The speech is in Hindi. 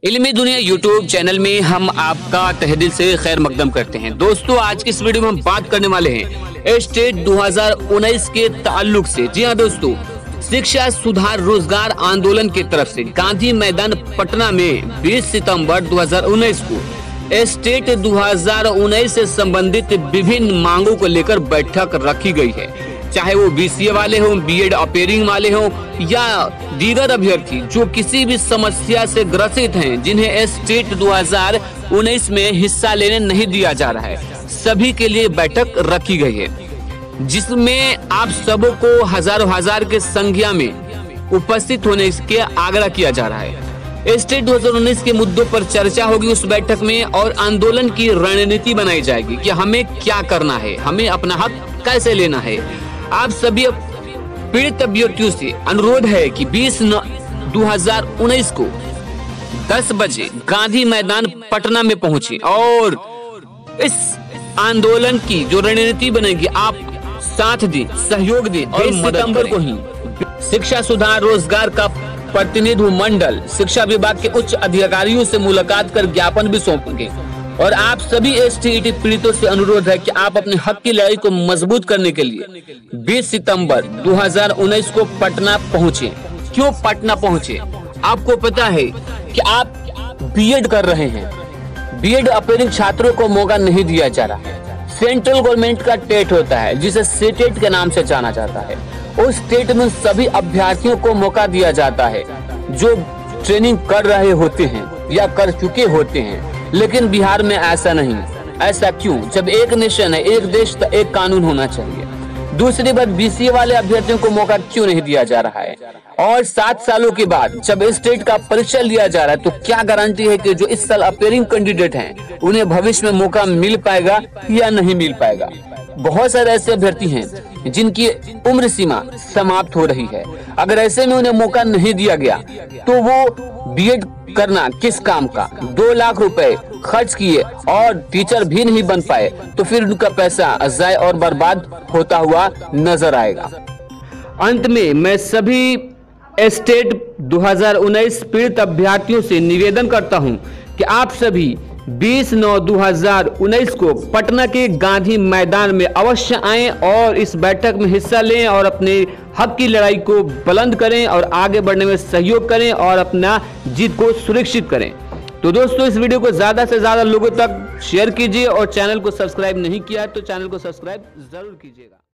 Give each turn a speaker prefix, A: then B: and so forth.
A: इल्मी दुनिया यूट्यूब चैनल में हम आपका तहे दिल से खैर मकदम करते हैं। दोस्तों, आज की इस वीडियो में हम बात करने वाले हैं स्टेट 2019 के ताल्लुक से। जी हाँ दोस्तों, शिक्षा सुधार रोजगार आंदोलन की तरफ से गांधी मैदान पटना में 20 सितंबर 2019 को स्टेट 2019 से संबंधित विभिन्न मांगों को लेकर बैठक रखी गई है। चाहे वो बीसीए वाले हों, बीएड अपेयरिंग वाले हों या दीगर अभ्यर्थी जो किसी भी समस्या से ग्रसित हैं, जिन्हें स्टेट 2019 में हिस्सा लेने नहीं दिया जा रहा है, सभी के लिए बैठक रखी गई है, जिसमें आप सबको हजारों हजार के संख्या में उपस्थित होने के आग्रह किया जा रहा है। स्टेट 2019 के मुद्दों पर चर्चा होगी उस बैठक में और आंदोलन की रणनीति बनाई जाएगी कि हमें क्या करना है, हमें अपना हक कैसे लेना है। आप सभी पीड़ित अभ्यर्थियों से अनुरोध है कि 2019 को 10 बजे गांधी मैदान पटना में पहुंचे और इस आंदोलन की जो रणनीति बनेगी आप साथ दें, सहयोग दें और सितंबर को ही शिक्षा सुधार रोजगार का प्रतिनिधि मंडल शिक्षा विभाग के उच्च अधिकारियों से मुलाकात कर ज्ञापन भी सौंपेंगे। और आप सभी एसटीईटी पीड़ितों से अनुरोध है कि आप अपने हक की लड़ाई को मजबूत करने के लिए 20 सितंबर 2019 को पटना पहुंचे। क्यों पटना पहुंचे? आपको पता है कि आप बीएड कर रहे हैं, बीएड अपेयरिंग छात्रों को मौका नहीं दिया जा रहा है। सेंट्रल गवर्नमेंट का टेट होता है जिसे सीटेट के नाम से जाना जाता है। उस टेट में सभी अभ्यर्थियों को मौका दिया जाता है जो ट्रेनिंग कर रहे होते हैं या कर चुके होते हैं, लेकिन बिहार में ऐसा नहीं। ऐसा क्यों? जब एक नेशन है, एक देश, तो एक कानून होना चाहिए। दूसरी बात, बीसीए वाले अभ्यर्थियों को मौका क्यों नहीं दिया जा रहा है? और 7 सालों के बाद जब स्टेट का परीक्षा लिया जा रहा है तो क्या गारंटी है कि जो इस साल अपेयरिंग कैंडिडेट हैं उन्हें भविष्य में मौका मिल पाएगा या नहीं मिल पाएगा? बहुत सारे ऐसे अभ्यर्थी हैं जिनकी उम्र सीमा समाप्त हो रही है। अगर ऐसे में उन्हें मौका नहीं दिया गया तो वो बीएड करना किस काम का? 2 लाख रुपए खर्च किए और टीचर भी नहीं बन पाए तो फिर उनका पैसा ज़ाय और बर्बाद होता हुआ नजर आएगा। अंत में मैं सभी स्टेट 2019 पीड़ित अभ्यर्थियों से निवेदन करता हूं कि आप सभी 20/9/2019 को पटना के गांधी मैदान में अवश्य आएं और इस बैठक में हिस्सा लें और अपने हक की लड़ाई को बुलंद करें और आगे बढ़ने में सहयोग करें और अपना जीत को सुरक्षित करें। तो दोस्तों, इस वीडियो को ज़्यादा से ज़्यादा लोगों तक शेयर कीजिए और चैनल को सब्सक्राइब नहीं किया है तो चैनल को सब्सक्राइब जरूर कीजिएगा।